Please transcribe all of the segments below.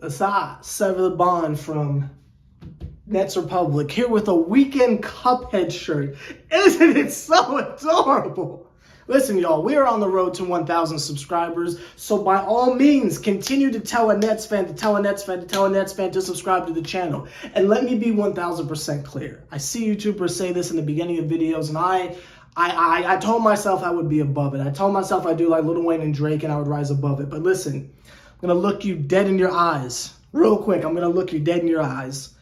Asa, sever the bond from Nets Republic, here with a Weekend Cuphead shirt. Isn't it so adorable? Listen, y'all, we are on the road to 1,000 subscribers, so by all means, continue to tell a Nets fan, to tell a Nets fan, to tell a Nets fan to subscribe to the channel. And let me be 1,000% clear. I see YouTubers say this in the beginning of videos, and I told myself I would be above it. I told myself I'd do like Lil Wayne and Drake and I would rise above it. But listen, I'm going to look you dead in your eyes. Real quick, I'm going to look you dead in your eyes.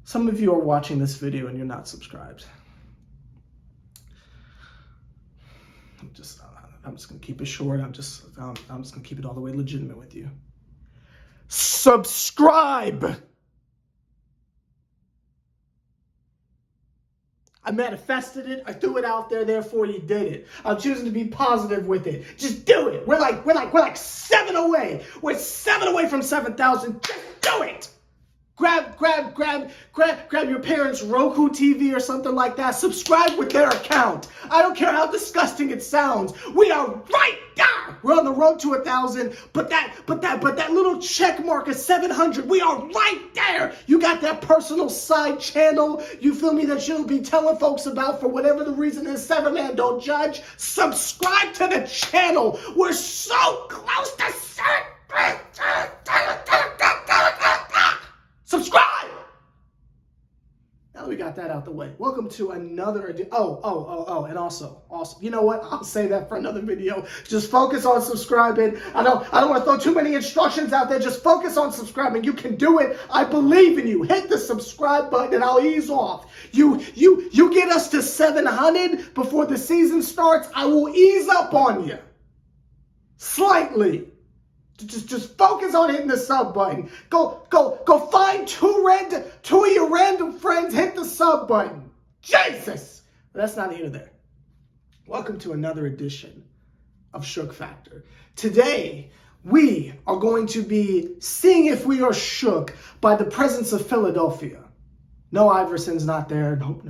Some of you are watching this video and you're not subscribed. I'm just going to keep it short. I'm just going to keep it all the way legitimate with you. Subscribe! I manifested it. I threw it out there. Therefore, you did it. I'm choosing to be positive with it. Just do it. We're like 7 away. We're 7 away from 7,000. Just do it. Grab your parents' Roku TV or something like that. Subscribe with their account. I don't care how disgusting it sounds. We are right there. We're on the road to 1,000, but that little check mark is 700. We are right there. You got that personal side channel, you feel me, that you'll be telling folks about for whatever the reason is. 7-Man Don't Judge. Subscribe to the channel. We're so close to 7. Subscribe! Now that we got that out the way, welcome to another edition. And also, you know what? I'll say that for another video. Just focus on subscribing. I don't want to throw too many instructions out there. Just focus on subscribing. You can do it. I believe in you. Hit the subscribe button and I'll ease off. You get us to 700 before the season starts, I will ease up on you. Slightly. Just focus on hitting the sub button. Go find two of your random friends, hit the sub button. Jesus! But that's not here there. Welcome to another edition of Shook Factor. Today, we are going to be seeing if we are shook by the presence of Philadelphia. No, Iverson's not there. Nope.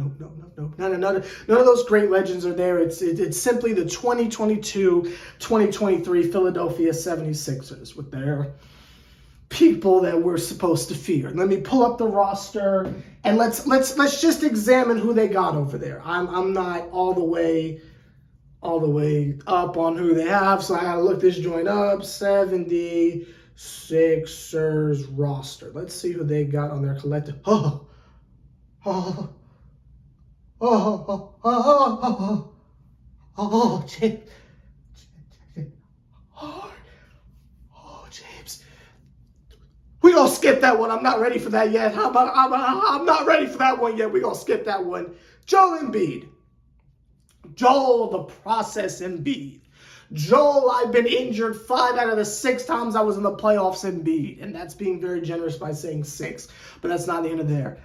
None of those great legends are there. It's simply the 2022-2023 Philadelphia 76ers with their people that we're supposed to fear. Let me pull up the roster and let's just examine who they got over there. I'm not all the way up on who they have, so I gotta look this joint up. 76ers roster. Let's see who they got on their collective. James. James. We gonna skip that one. I'm not ready for that yet. I'm not ready for that one yet. We gonna skip that one. Joel Embiid. Joel the Process Embiid. Joel, I've been injured 5 out of the 6 times I was in the playoffs Embiid. And that's being very generous by saying 6. But that's not the end of there.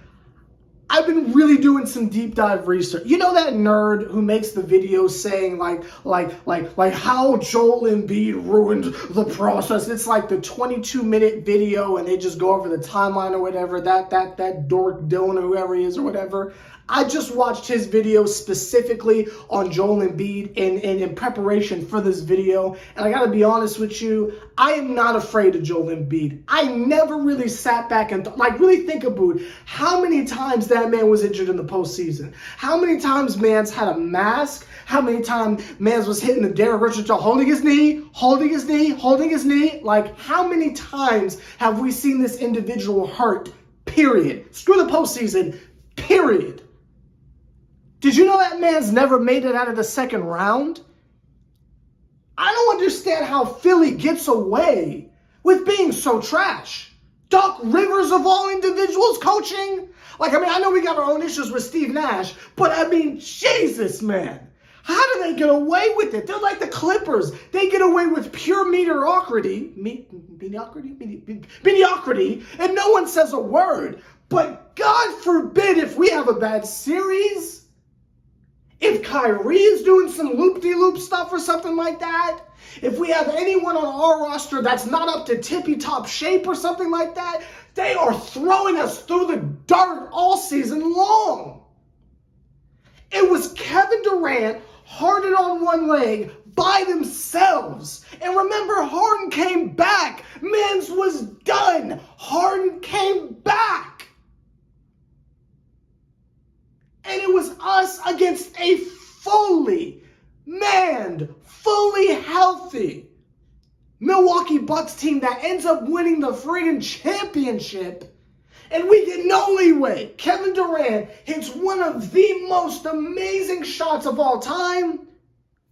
I've been really doing some deep dive research. You know that nerd who makes the videos saying like how Joel Embiid ruined the process? It's like the 22-minute video and they just go over the timeline or whatever. That dork Dylan or whoever he is or whatever. I just watched his video specifically on Joel Embiid in preparation for this video. And I gotta be honest with you, I am not afraid of Joel Embiid. I never really sat back and really think about how many times that man was injured in the postseason. How many times man's had a mask. How many times man's was hitting the Derrick Richards, holding his knee. Like, how many times have we seen this individual hurt? Period. Screw the postseason. Period. Did you know that man's never made it out of the second round? I don't understand how Philly gets away with being so trash. Doc Rivers of all individuals coaching? I know we got our own issues with Steve Nash, but Jesus, man. How do they get away with it? They're like the Clippers. They get away with pure mediocrity, and no one says a word. But God forbid if we have a bad series, if Kyrie is doing some loop-de-loop stuff or something like that, if we have anyone on our roster that's not up to tippy-top shape or something like that, they are throwing us through the dirt all season long. It was Kevin Durant, Harden on one leg, by themselves. And remember, Harden came back. Mans was done. filthy Milwaukee Bucks team that ends up winning the friggin' championship, and we get no leeway. Kevin Durant hits one of the most amazing shots of all time.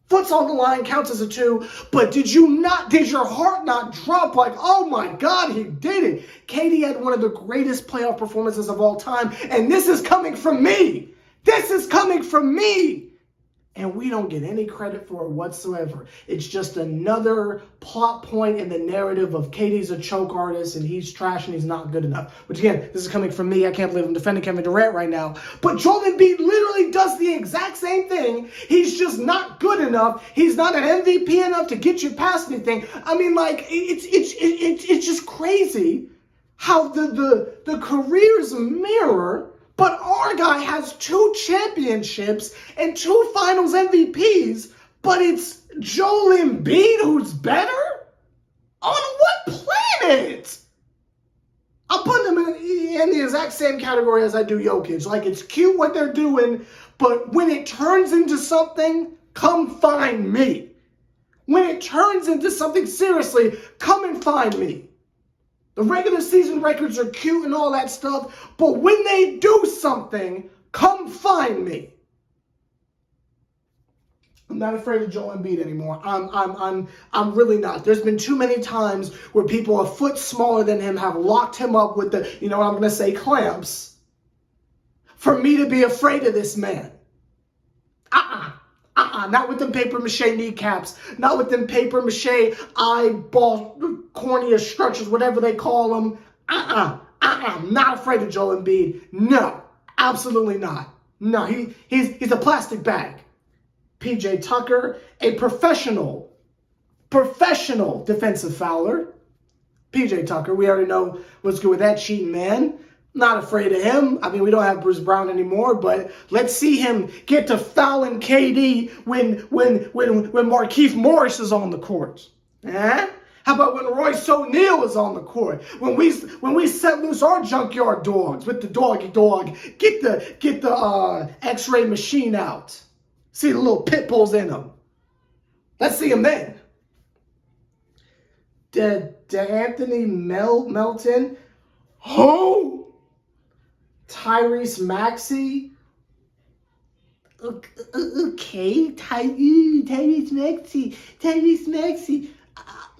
Foot's on the line, counts as a 2. But did your heart not drop like, oh my God, he did it? KD had one of the greatest playoff performances of all time. And this is coming from me. This is coming from me. And we don't get any credit for it whatsoever. It's just another plot point in the narrative of KD's a choke artist and he's trash and he's not good enough. Which again, this is coming from me. I can't believe I'm defending Kevin Durant right now. But Joel Embiid literally does the exact same thing. He's just not good enough. He's not an MVP enough to get you past anything. I mean, like, it's just crazy how the careers mirror. But our guy has 2 championships and 2 finals MVPs, but it's Joel Embiid who's better? On what planet? I'm putting them in the exact same category as I do Jokic. Like, it's cute what they're doing, but when it turns into something, come find me. When it turns into something seriously, come and find me. The regular season records are cute and all that stuff, but when they do something, come find me. I'm not afraid of Joel Embiid anymore. I'm really not. There's been too many times where people a foot smaller than him have locked him up with the, you know what I'm going to say, clamps, for me to be afraid of this man. Not with them paper mache kneecaps. Not with them paper mache eyeball cornea structures, whatever they call them. I'm not afraid of Joel Embiid. No, absolutely not. No, he's a plastic bag. PJ Tucker, a professional defensive fouler. PJ Tucker, we already know what's good with that cheating man. Not afraid of him. I mean, we don't have Bruce Brown anymore, but let's see him get to fouling KD when Markieff Morris is on the court. Eh? How about when Royce O'Neal is on the court? When we set loose our junkyard dogs with the doggy dog, get the X-ray machine out. See the little pit bulls in them. Let's see them then. Anthony Melton. Who? Tyrese Maxey? Okay, Tyrese Maxey.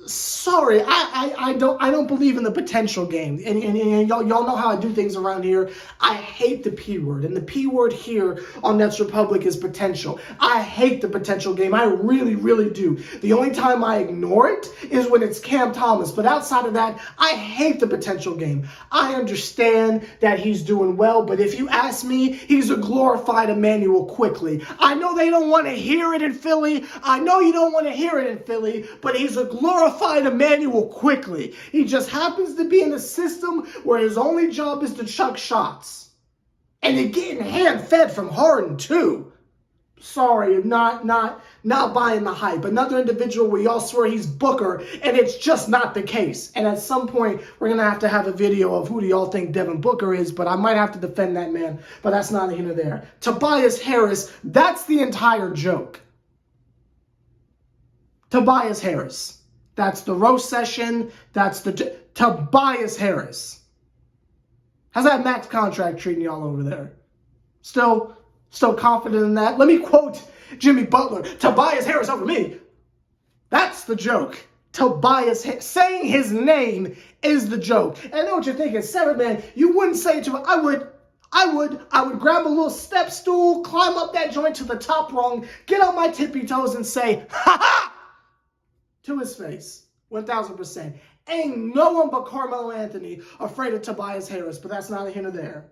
Sorry, I don't believe in the potential game. And y'all know how I do things around here. I hate the P word. And the P word here on Nets Republic is potential. I hate the potential game. I really, really do. The only time I ignore it is when it's Cam Thomas. But outside of that, I hate the potential game. I understand that he's doing well, but if you ask me, he's a glorified Emmanuel Quickly. I know they don't want to hear it in Philly. I know you don't want to hear it in Philly, but he's a glorified Emmanuel Quickly. He just happens to be in a system where his only job is to chuck shots. And they're getting hand-fed from Harden, too. Sorry, not buying the hype. Another individual where y'all swear he's Booker, and it's just not the case. And at some point, we're going to have a video of who do y'all think Devin Booker is, but I might have to defend that man, but that's not here nor there. Tobias Harris, that's the entire joke. Tobias Harris. That's the roast session. That's the Tobias Harris. How's that max contract treating y'all over there? Still confident in that? Let me quote Jimmy Butler. Tobias Harris over me. That's the joke. Saying his name is the joke. And I know what you're thinking. Seven man, you wouldn't say it to him. I would grab a little step stool, climb up that joint to the top rung, get on my tippy toes and say, ha ha! To his face, 1,000%. Ain't no one but Carmelo Anthony afraid of Tobias Harris, but that's neither here nor there.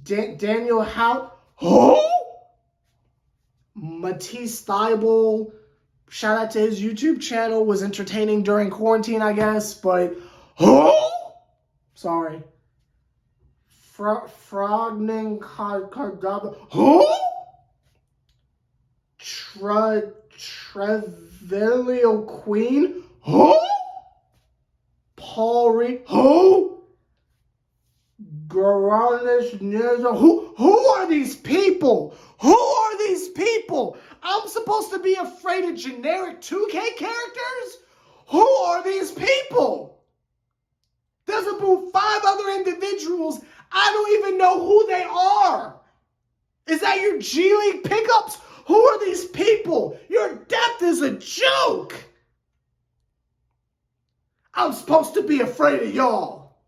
Daniel Howe, who? Matisse Thybulle, shout out to his YouTube channel, was entertaining during quarantine, I guess, but who? Sorry. Frogning Cardaba, who? Trevelio Queen? Who? Paul Reed? Who? Garanis Neza? Who are these people? Who are these people? I'm supposed to be afraid of generic 2K characters? Who are these people? There's about 5 other individuals. I don't even know who they are. Is that your G League pickups? Who are these people? Your depth is a joke. I'm supposed to be afraid of y'all.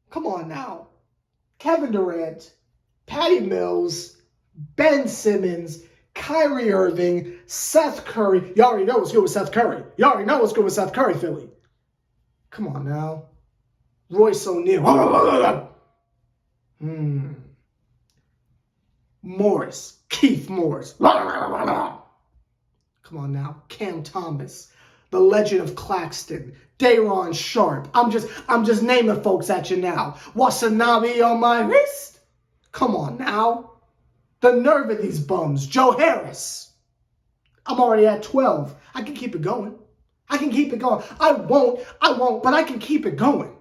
Come on now. Kevin Durant, Patty Mills, Ben Simmons, Kyrie Irving, Seth Curry. You already know what's good with Seth Curry. You already know what's good with Seth Curry, Philly. Come on now. Royce O'Neal. Morris. Keith Morris. Come on now. Cam Thomas. The Legend of Claxton. Day'Ron Sharp. I'm just naming folks at you now. Watanabe on my wrist. Come on now. The nerve of these bums. Joe Harris. I'm already at 12. I can keep it going. I can keep it going. I won't, but I can keep it going.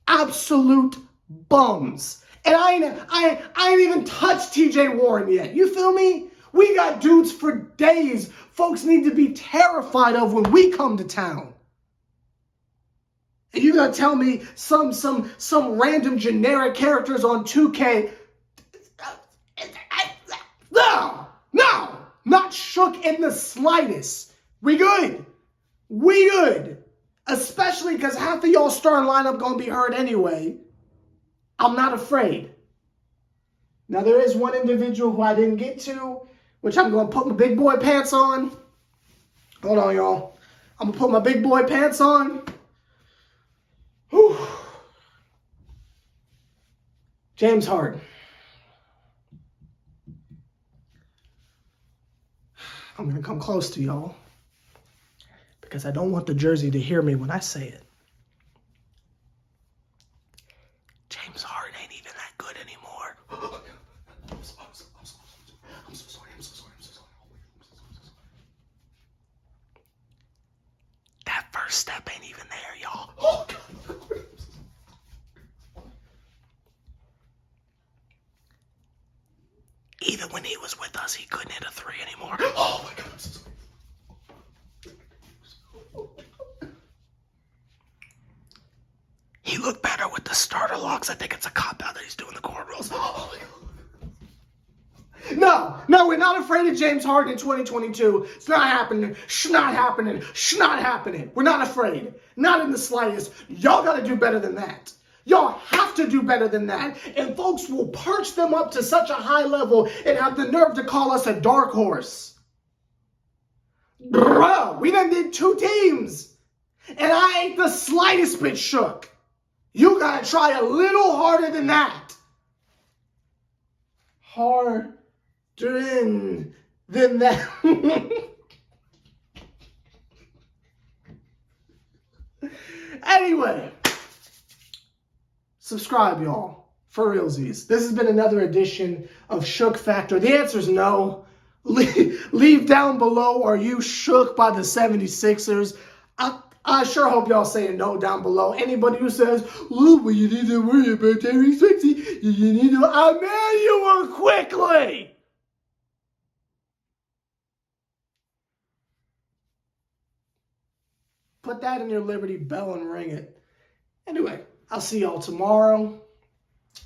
Absolute bums. And I ain't even touched TJ Warren yet. You feel me? We got dudes for days folks need to be terrified of when we come to town. And you're gonna tell me some random generic characters on 2K? No, not shook in the slightest. We good. Especially because half of y'all starting lineup gonna be hurt anyway. I'm not afraid. Now there is one individual who I didn't get to, which I'm gonna put my big boy pants on. Hold on, y'all. I'm gonna put my big boy pants on. Whew. James Harden. I'm gonna come close to y'all because I don't want the jersey to hear me when I say it. James Harden ain't even that good anymore. I'm so sorry. That first step ain't even there, y'all. Oh, God. Even when he was with us, he couldn't hit a 3 anymore. Oh, my God. I'm so sorry. He looked better with the starter locks. I think it's a cop-out that he's doing the cornrows. Oh, my God. No, we're not afraid of James Harden in 2022. It's not happening. Not happening. We're not afraid. Not in the slightest. Y'all got to do better than that. Y'all have to do better than that. And folks will perch them up to such a high level and have the nerve to call us a dark horse. Bro, we done did 2 teams. And I ain't the slightest bit shook. You got to try a little harder than that. Harder than that. Anyway. Subscribe, y'all. For realsies. This has been another edition of Shook Factor. The answer is no. Leave down below, are you shook by the 76ers? I sure hope y'all saying no down below. Anybody who says, oh, well, you need to worry about Terry Swixie. You need to manual quickly. Put that in your Liberty Bell and ring it. Anyway, I'll see y'all tomorrow.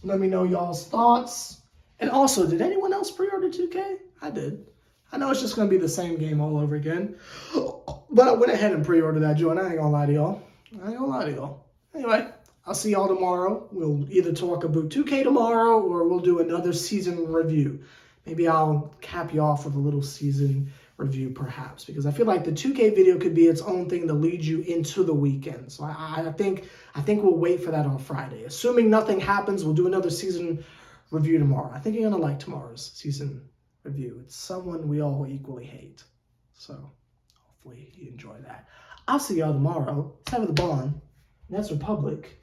Let me know y'all's thoughts. And also, did anyone else pre-order 2K? I did. I know it's just going to be the same game all over again. But I went ahead and pre-ordered that joint. I ain't going to lie to y'all. Anyway, I'll see y'all tomorrow. We'll either talk about 2K tomorrow or we'll do another season review. Maybe I'll cap you off with a little season review perhaps, because I feel like the 2K video could be its own thing to lead you into the weekend. So I think we'll wait for that on Friday. Assuming nothing happens, we'll do another season review tomorrow. I think you're going to like tomorrow's season review. It's someone we all equally hate. So hopefully you enjoy that. I'll see y'all tomorrow. 7 of the Bond. Nets Republic.